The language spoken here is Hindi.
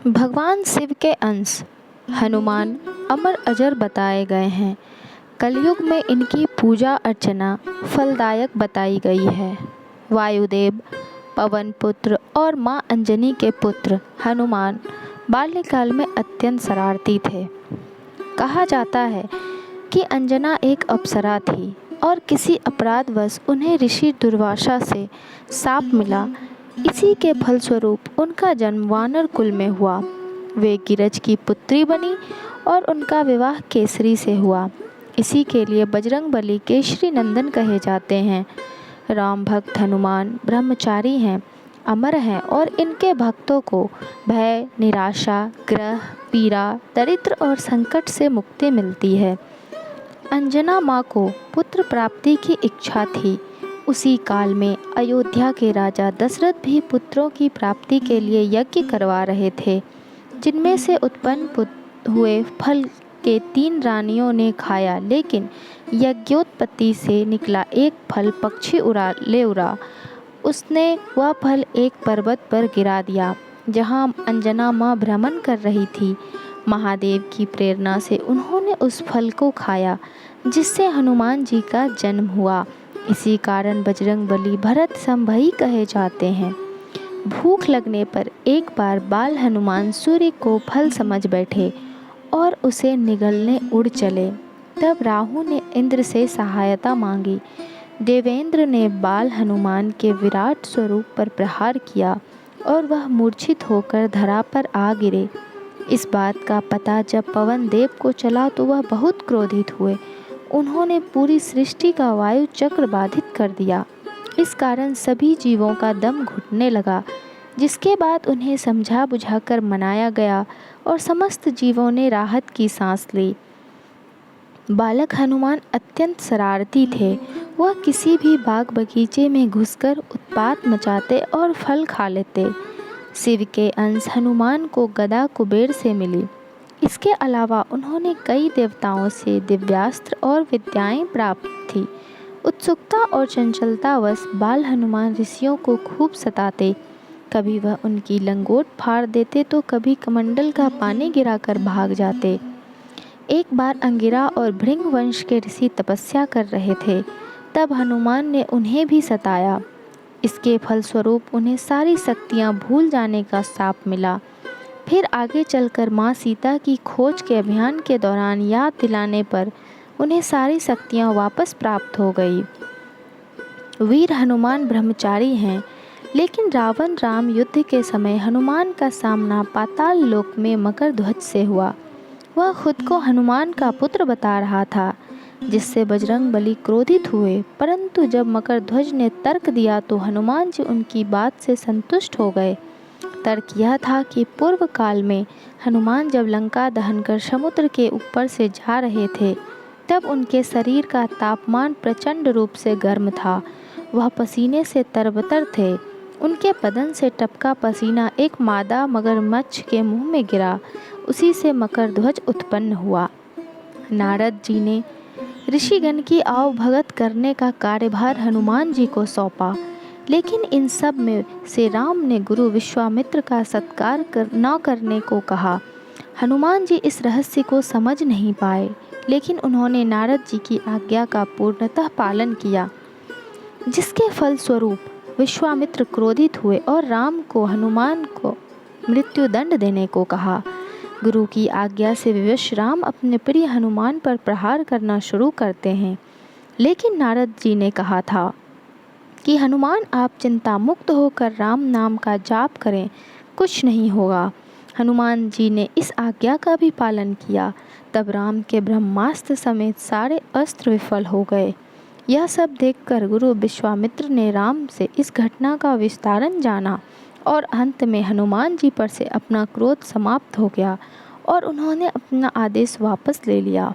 भगवान शिव के अंश हनुमान अमर अजर बताए गए हैं। कलयुग में इनकी पूजा अर्चना फलदायक बताई गई है। वायुदेव, पवन पुत्र और मां अंजनी के पुत्र हनुमान बाल्यकाल में अत्यंत शरारती थे। कहा जाता है कि अंजना एक अप्सरा थी और किसी अपराधवश उन्हें ऋषि दुर्वासा से शाप मिला। इसी के फलस्वरूप उनका जन्म वानर कुल में हुआ। वे गिरज की पुत्री बनी और उनका विवाह केसरी से हुआ। इसी के लिए बजरंगबली केसरी नंदन कहे जाते हैं। राम भक्त हनुमान ब्रह्मचारी हैं, अमर हैं और इनके भक्तों को भय, निराशा, ग्रह, पीड़ा, दरिद्र और संकट से मुक्ति मिलती है। अंजना माँ को पुत्र प्राप्ति की इच्छा थी। उसी काल में अयोध्या के राजा दशरथ भी पुत्रों की प्राप्ति के लिए यज्ञ करवा रहे थे, जिनमें से उत्पन्न हुए फल के 3 रानियों ने खाया, लेकिन यज्ञोत्पत्ति से निकला एक फल पक्षी ले उड़ा। उसने वह फल एक पर्वत पर गिरा दिया, जहां अंजना माँ भ्रमण कर रही थी। महादेव की प्रेरणा से उन्होंने उस फल को खाया, जिससे हनुमान जी का जन्म हुआ। इसी कारण बजरंगबली भरत संभई कहे जाते हैं। भूख लगने पर एक बार बाल हनुमान सूर्य को फल समझ बैठे और उसे निगलने उड़ चले। तब राहु ने इंद्र से सहायता मांगी। देवेंद्र ने बाल हनुमान के विराट स्वरूप पर प्रहार किया और वह मूर्छित होकर धरा पर आ गिरे। इस बात का पता जब पवन देव को चला तो वह बहुत क्रोधित हुए। उन्होंने पूरी सृष्टि का वायु चक्र बाधित कर दिया। इस कारण सभी जीवों का दम घुटने लगा, जिसके बाद उन्हें समझा बुझाकर मनाया गया और समस्त जीवों ने राहत की सांस ली। बालक हनुमान अत्यंत शरारती थे। वह किसी भी बाग बगीचे में घुसकर उत्पात मचाते और फल खा लेते। शिव के अंश हनुमान को गदा कुबेर से मिली। इसके अलावा उन्होंने कई देवताओं से दिव्यास्त्र और विद्याएं प्राप्त थी। उत्सुकता और चंचलतावश बाल हनुमान ऋषियों को खूब सताते। कभी वह उनकी लंगोट फाड़ देते तो कभी कमंडल का पानी गिराकर भाग जाते। एक बार अंगिरा और भृंग वंश के ऋषि तपस्या कर रहे थे, तब हनुमान ने उन्हें भी सताया। इसके फलस्वरूप उन्हें सारी शक्तियाँ भूल जाने का शाप मिला। फिर आगे चलकर माँ सीता की खोज के अभियान के दौरान याद दिलाने पर उन्हें सारी शक्तियाँ वापस प्राप्त हो गई। वीर हनुमान ब्रह्मचारी हैं, लेकिन रावण राम युद्ध के समय हनुमान का सामना पाताल लोक में मकरध्वज से हुआ। वह खुद को हनुमान का पुत्र बता रहा था, जिससे बजरंगबली क्रोधित हुए। परंतु जब मकरध्वज ने तर्क दिया तो हनुमान जी उनकी बात से संतुष्ट हो गए। तर्क यह था कि पूर्व काल में हनुमान जब लंका दहन कर समुद्र के ऊपर से जा रहे थे, तब उनके शरीर का तापमान प्रचंड रूप से गर्म था। वह पसीने से तरबतर थे। उनके बदन से टपका पसीना एक मादा मगरमच्छ के मुंह में गिरा। उसी से मकरध्वज उत्पन्न हुआ। नारद जी ने ऋषिगण की आवभगत करने का कार्यभार हनुमान जी को सौंपा, लेकिन इन सब में से राम ने गुरु विश्वामित्र का सत्कार न करने को कहा। हनुमान जी इस रहस्य को समझ नहीं पाए, लेकिन उन्होंने नारद जी की आज्ञा का पूर्णतः पालन किया, जिसके फलस्वरूप विश्वामित्र क्रोधित हुए और राम को हनुमान को मृत्युदंड देने को कहा। गुरु की आज्ञा से विवश राम अपने प्रिय हनुमान पर प्रहार करना शुरू करते हैं, लेकिन नारद जी ने कहा था कि हनुमान आप चिंता मुक्त होकर राम नाम का जाप करें, कुछ नहीं होगा। हनुमान जी ने इस आज्ञा का भी पालन किया। तब राम के ब्रह्मास्त्र समेत सारे अस्त्र विफल हो गए। यह सब देखकर गुरु विश्वामित्र ने राम से इस घटना का विस्तारण जाना और अंत में हनुमान जी पर से अपना क्रोध समाप्त हो गया और उन्होंने अपना आदेश वापस ले लिया।